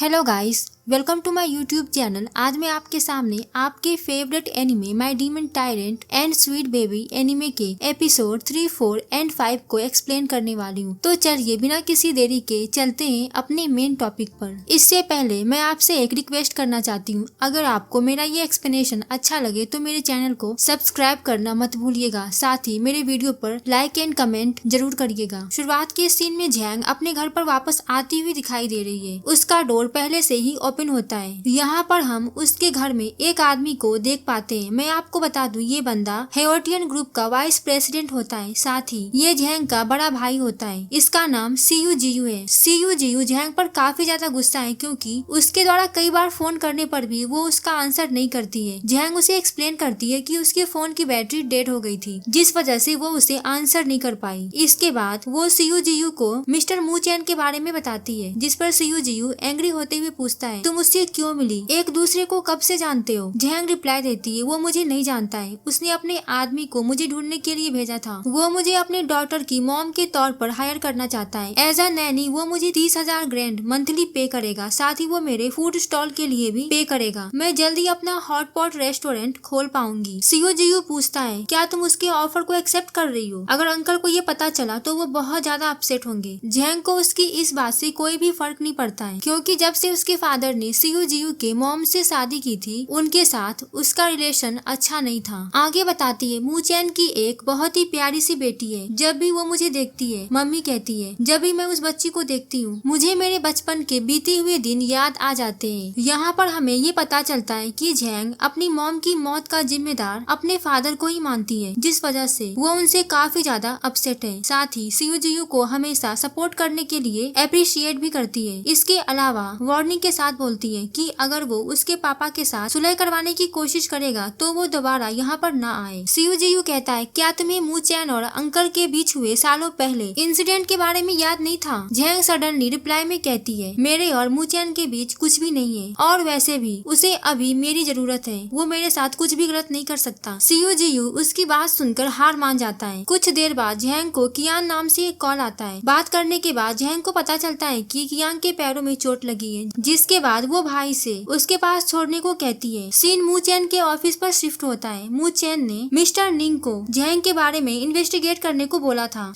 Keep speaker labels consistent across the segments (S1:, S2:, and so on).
S1: Hello guys, welcome to my YouTube channel. आज मैं आपके सामने आपके favourite anime My Demon Tyrant and Sweet Baby anime के एपिसोड 3, 4 एंड 5 को एक्सप्लेन करने वाली हूँ। तो चलिए बिना किसी देरी के चलते हैं अपने मेन टॉपिक पर। इससे पहले मैं आपसे एक रिक्वेस्ट करना चाहती हूँ, अगर आपको मेरा ये एक्सप्लेनेशन अच्छा लगे तो मेरे चैनल को सब्सक्राइब करना मत भूलिएगा। साथ ही मेरे वीडियो पर लाइक एंड कमेंट जरूर करिएगा। शुरुआत के सीन में झैंग अपने घर पर वापस आती हुई दिखाई दे रही है। उसका डोर पहले से ही ओपन होता है। यहाँ पर हम उसके घर में एक आदमी को देख पाते हैं। मैं आपको बता दूं, ये बंदा हेओटियन ग्रुप का वाइस प्रेसिडेंट होता है। साथ ही ये झैंग का बड़ा भाई होता है। इसका नाम सीयू जियू है। सीयू जियू झैंग पर काफी ज्यादा गुस्सा है, क्योंकि उसके द्वारा कई बार फोन करने पर भी वो उसका आंसर नहीं करती है। झैंग उसे एक्सप्लेन करती है कि उसके फोन की बैटरी डेड हो गई थी, जिस वजह से वो उसे आंसर नहीं कर पाई। इसके बाद वो सीयू जियू को मिस्टर मू चैन के बारे में बताती है, जिस पर सीयू जियू एंग्री होते हुए पूछता है, तुम उससे क्यों मिली? एक दूसरे को कब से जानते हो? झैंग रिप्लाई देती है, वो मुझे नहीं जानता है। उसने अपने आदमी को मुझे ढूंढने के लिए भेजा था। वो मुझे अपने डॉटर की मॉम के तौर पर हायर करना चाहता है। एज अ नैनी वो मुझे 30,000 ग्रैंड मंथली पे करेगा। साथ ही वो मेरे फूड स्टॉल के लिए भी पे करेगा। मैं जल्दी अपना हॉटपॉट रेस्टोरेंट खोल पाऊंगी। सीयू जियू पूछता है, क्या तुम उसके ऑफर को एक्सेप्ट कर रही हो? अगर अंकल को ये पता चला तो वो बहुत ज्यादा अपसेट होंगे। झैंग को उसकी इस बात से कोई भी फर्क नहीं पड़ता है, क्योंकि जब से उसके फादर ने सीयू जियू के मॉम से शादी की थी, उनके साथ उसका रिलेशन अच्छा नहीं था। आगे बताती है, मू चैन की एक बहुत ही प्यारी सी बेटी है। जब भी वो मुझे देखती है, मम्मी कहती है, जब भी मैं उस बच्ची को देखती हूँ, मुझे मेरे बचपन के बीते हुए दिन याद आ जाते हैं। यहाँ पर हमें ये पता चलता है कि झैंग अपनी मॉम की मौत का जिम्मेदार अपने फादर को ही मानती है, जिस वजह से वो उनसे काफी ज्यादा अपसेट है। साथ ही सीयू जियू को हमेशा सपोर्ट करने के लिए अप्रिशिएट भी करती है। इसके अलावा वार्निंग के साथ बोलती है कि अगर वो उसके पापा के साथ सुलह करवाने की कोशिश करेगा तो वो दोबारा यहाँ पर न आए। सीयू जियू कहता है, क्या तुम्हें मू चैन और अंकल के बीच हुए सालों पहले इंसिडेंट के बारे में याद नहीं था? झैंग सडनली रिप्लाई में कहती है, मेरे और मू चैन के बीच कुछ भी नहीं है, और वैसे भी उसे अभी मेरी जरूरत है। वो मेरे साथ कुछ भी गलत नहीं कर सकता। सीयू जियू उसकी बात सुनकर हार मान जाता है। कुछ देर बाद झैंग को कियान नाम से एक कॉल आता है। बात करने के बाद झैंग को पता चलता है कि कियान के पैरों में चोट लगी है, जिसके बाद वो भाई से उसके पास छोड़ने को कहती है। सीन मू चैन के ऑफिस पर शिफ्ट होता है। मू चैन ने मिस्टर निंग को झैंग के बारे में इन्वेस्टिगेट करने को बोला था।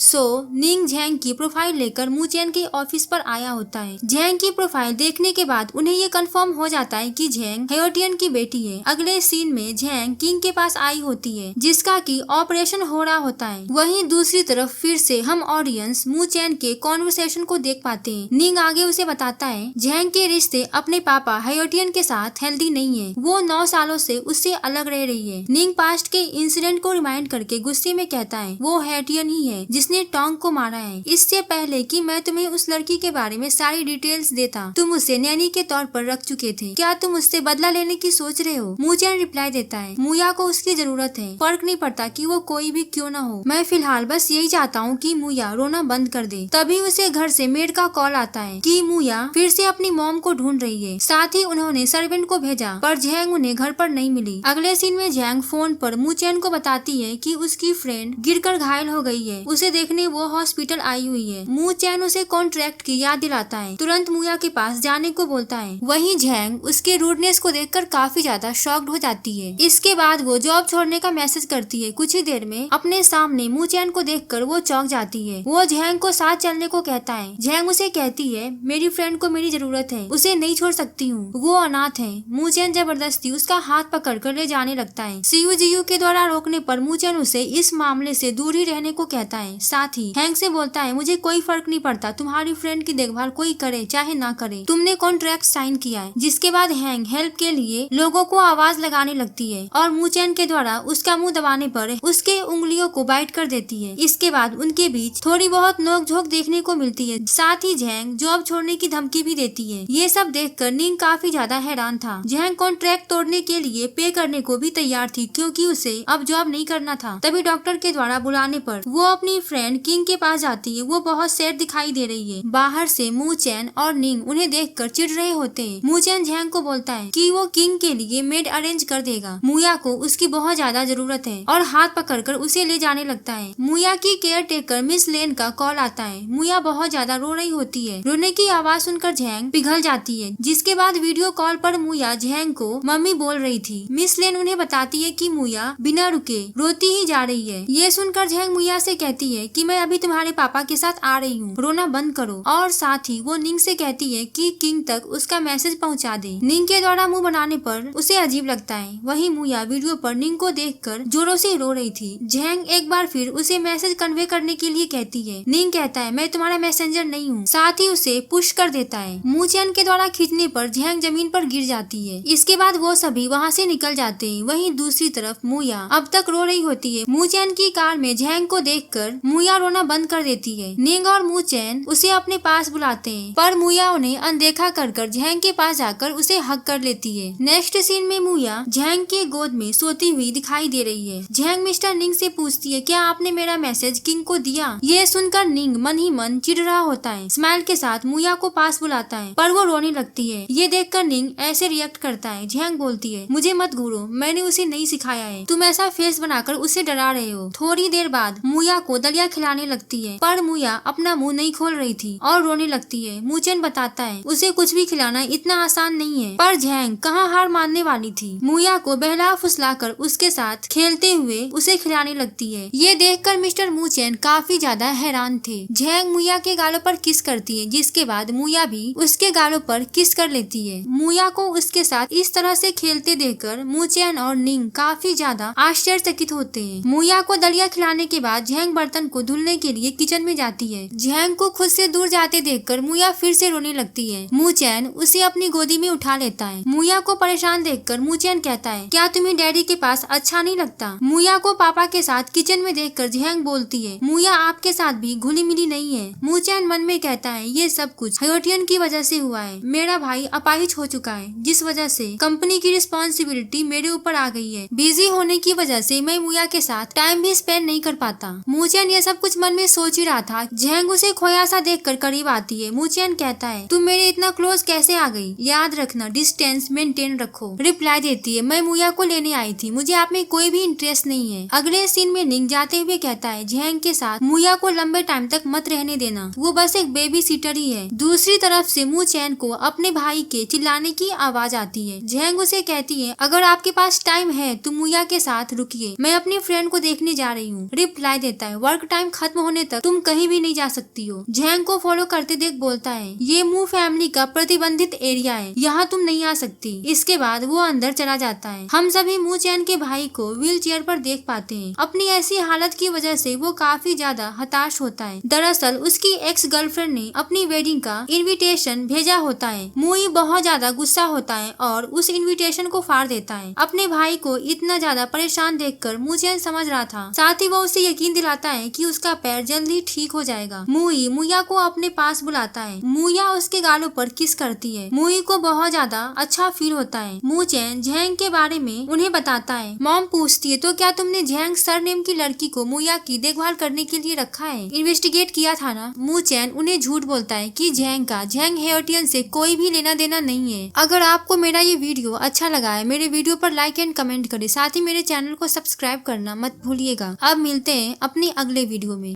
S1: निंग झैंग की प्रोफाइल लेकर मू चैन के ऑफिस पर आया होता है। झैंग की प्रोफाइल देखने के बाद उन्हें ये कंफर्म हो जाता है कि झैंग हेओटियन की बेटी है। अगले सीन में झैंग किंग के पास आई होती है, जिसका की ऑपरेशन हो रहा होता है। वहीं दूसरी तरफ फिर से हम ऑडियंस मू चैन के कॉन्वर्सेशन को देख पाते हैं। निंग आगे उसे बताता है, झैंग के रिश्ते अपने पापा हेओटियन के साथ हेल्दी नहीं है। वो 9 सालों से उससे अलग रह रही है। निंग पास्ट के इंसिडेंट को रिमाइंड करके गुस्से में कहता है, वो हेओटियन ही है जिसने टोंग को मारा है। इससे पहले कि मैं तुम्हें उस लड़की के बारे में सारी डिटेल्स देता, तुम उसे नैनी के तौर पर रख चुके थे। क्या तुम उससे बदला लेने की सोच रहे हो? मू चैन रिप्लाई देता है, मुया को उसकी जरूरत है। फर्क नहीं पड़ता कि वो कोई भी क्यों ना हो। मैं फिलहाल बस यही चाहता हूँ कि मुया रोना बंद कर दे। तभी उसे घर से मेड का कॉल आता है कि मुया फिर से अपनी मॉम को ढूंढ रही है। साथ ही उन्होंने सर्वेंट को भेजा, पर झैंग उन्हें घर पर नहीं मिली। अगले सीन में झैंग फोन पर मू चैन को बताती है कि उसकी फ्रेंड गिरकर घायल हो गई है। उसे देखने वो हॉस्पिटल आई हुई है। मू चैन उसे कॉन्ट्रैक्ट की याद दिलाता है, तुरंत मुया के पास जाने को बोलता है। वहीं झैंग उसके रूडनेस को देखकर काफी ज्यादा शॉक्ड हो जाती है। इसके बाद वो जॉब छोड़ने का मैसेज करती है। कुछ ही देर में अपने सामने मू चैन को देखकर वो चौंक जाती है। वो झैंग को साथ चलने को कहता है। झैंग उसे कहती है, मेरी फ्रेंड को मेरी जरूरत है, उसे नहीं छोड़ सकती हूँ, वो अनाथ है। मू चैन जबरदस्ती उसका हाथ पकड़कर ले जाने लगता है। सीयू जियू के द्वारा रोकने पर मू चैन उसे इस मामले से दूर ही रहने को कहता है। साथ ही हैंग से बोलता है, मुझे कोई फर्क नहीं पड़ता, तुम्हारी फ्रेंड की देखभाल कोई करे चाहे ना करे, तुमने कॉन्ट्रैक्ट साइन किया है। जिसके बाद हैंग हेल्प के लिए लोगों को आवाज लगाने लगती है, और मू चैन के द्वारा उसका मुंह दबाने पर उसके उंगलियों को बाइट कर देती है। इसके बाद उनके बीच थोड़ी बहुत नोकझोंक देखने को मिलती है। साथ ही झैंग जॉब छोड़ने की धमकी भी देती है। ये सब देखकर निंग काफी ज्यादा हैरान था। झैंग कॉन्ट्रैक्ट तोड़ने के लिए पे करने को भी तैयार थी, क्योंकि उसे अब जॉब नहीं करना था। तभी डॉक्टर के द्वारा बुलाने पर वो अपनी फ्रेंड किंग के पास जाती है। वो बहुत सैड दिखाई दे रही है। बाहर से मू चैन और निंग उन्हें देखकर चिढ़ रहे होते हैं। मू चैन झैंग को बोलता है कि वो किंग के लिए मेड अरेंज कर देगा। मुया को उसकी बहुत ज्यादा जरूरत है, और हाथ पकड़कर उसे ले जाने लगता है। मुया की केयर टेकर मिस लेन का कॉल आता है। मुया बहुत ज्यादा रो रही होती है। रोने की आवाज सुनकर झैंग पिघल जाती है। जिसके बाद वीडियो कॉल पर मुया झैंग को मम्मी बोल रही थी। मिस लेन उन्हें बताती है कि मुया बिना रुके रोती ही जा रही है। ये सुनकर झैंग मुया से कहती है कि मैं अभी तुम्हारे पापा के साथ आ रही हूँ, रोना बंद करो। और साथ ही वो निंग से कहती है कि किंग तक उसका मैसेज पहुँचा दे। निंग के द्वारा मुँह बनाने पर उसे अजीब लगता है। वहीं मुया वीडियो पर निंग को देखकर जोरों से रो रही थी। झैंग एक बार फिर उसे मैसेज कन्वे करने के लिए कहती है। निंग कहता है मैं तुम्हारा मैसेंजर नहीं हूँ, साथ ही उसे पुश कर देता है। मूचेन के द्वारा खींचने पर झैंग जमीन पर गिर जाती है। इसके बाद वो सभी वहाँ से निकल जाते हैं। वहीं दूसरी तरफ मुया अब तक रो रही होती है। मूचेन की कार में झैंग को देखकर मुया रोना बंद कर देती है। निंग और मूचेन उसे अपने पास बुलाते हैं, पर मुया उन्हें अनदेखा कर झैंग के पास जाकर उसे हक कर लेती है। नेक्स्ट सीन में मुया झैंग के गोद में सोती हुई दिखाई दे रही है। झैंग मिस्टर निंग से पूछती है क्या आपने मेरा मैसेज किंग को दिया? ये सुनकर निंग मन ही मन चिढ़ रहा होता है। स्माइल के साथ मुया को पास बुलाता है, पर वो रोने लगती है। ये देखकर निंग ऐसे रिएक्ट करता है। झैंग बोलती है मुझे मत घूरो, मैंने उसे नहीं सिखाया है, तुम ऐसा फेस बनाकर उसे डरा रहे हो। थोड़ी देर बाद मुया को दलिया खिलाने लगती है, पर मुया अपना मुंह नहीं खोल रही थी और रोने लगती है। मूचेन बताता है उसे कुछ भी खिलाना इतना आसान नहीं है, पर झैंग कहाँ हार मानने वाली थी। मुया को बहला फुसलाकर उसके साथ खेलते हुए उसे खिलाने लगती है। ये देखकर मिस्टर मूचेन काफी ज्यादा हैरान थे। झैंग मुया के गालों पर किस करती है, जिसके बाद मुया भी उसके गालों पर किस कर लेती है। मुया को उसके साथ इस तरह से खेलते देखकर मूचेन और निंग काफी ज्यादा आश्चर्यचकित होते हैं। मुया को दलिया खिलाने के बाद झैंग बर्तन को धुलने के लिए किचन में जाती है। झैंग को खुद से दूर जाते देखकर मुया फिर से रोने लगती है। मूचेन उसे अपनी गोदी में उठा लेता है। मुया को परेशान देखकर मूचेन कहता है क्या तुम्हें डैडी के पास अच्छा नहीं लगता? मुया को पापा के साथ किचन में देखकर झैंग बोलती है मुया आपके साथ भी घुली मिली नहीं है। मूचेन मन में कहता है ये सब कुछ हायोटियन की वजह से हुआ है। मेरा भाई अपाहिज हो चुका है, जिस वजह से कंपनी की रिस्पॉन्सिबिलिटी मेरे ऊपर आ गई है। बिजी होने की वजह से मैं मुया के साथ टाइम भी स्पेंड नहीं कर पाता। मूचेन ये सब कुछ मन में सोच ही रहा था। झैंग उसे खोया सा देखकर करीब आती है। मूचेन कहता है तुम मेरे इतना क्लोज कैसे आ गई? याद रखना डिस्टेंस मेंटेन रखो। रिप्लाई देती है मैं मुया को लेने आई थी, मुझे आप में कोई भी इंटरेस्ट नहीं है। अगले सीन में निंग जाते हुए कहता है झैंग के साथ मुया को लंबे टाइम तक मत रहने देना, वो बस एक बेबी सीटर ही है। दूसरी तरफ से मूचेन को अपने भाई के चिल्लाने की आवाज आती है। झैंग उसे कहती है अगर आपके पास टाइम है तो मुया के साथ रुकिए, मैं अपनी फ्रेंड को देखने जा रही हूँ। रिप्लाई देता है वर्क टाइम खत्म होने तक तुम कहीं भी नहीं जा सकती हो। झैंग को फॉलो करते देख बोलता है ये मू फैमिली का प्रतिबंधित एरिया है, यहाँ तुम नहीं आ सकती। इसके बाद वो अंदर चला जाता है। हम सभी मूचेन के भाई को व्हील चेयर पर देख पाते हैं। अपनी ऐसी हालत की वजह से वो काफी ज्यादा हताश होता है। दरअसल उसकी एक्स गर्लफ्रेंड ने अपनी वेडिंग का इनविटेशन भेजा होता है। मुई बहुत ज्यादा गुस्सा होता है और उस इनविटेशन को फाड़ देता है। अपने भाई को इतना ज्यादा परेशान देखकर मूचेन समझ रहा था, साथ ही वो उसे यकीन दिलाता है कि उसका पैर जल्दी ठीक हो जाएगा। मुई मुया को अपने पास बुलाता है। मुया उसके गालों पर किस करती है। मुई को बहुत ज्यादा अच्छा फील होता है। मूचेन झैंग के बारे में उन्हें बताता है। मॉम पूछती है तो क्या तुमने झैंग सरनेम की लड़की को मुया की देखभाल करने के लिए रखा है, इन्वेस्टिगेट किया था ना? मूचेन उन्हें झूठ बोलता है कि झैंग हायोटियन से कोई भी लेना देना नहीं है। अगर आपको मेरा ये वीडियो अच्छा लगा है, मेरे वीडियो पर लाइक एंड कमेंट करें, साथ ही मेरे चैनल को सब्सक्राइब करना मत भूलिएगा। अब मिलते हैं अपनी अगले वीडियो में।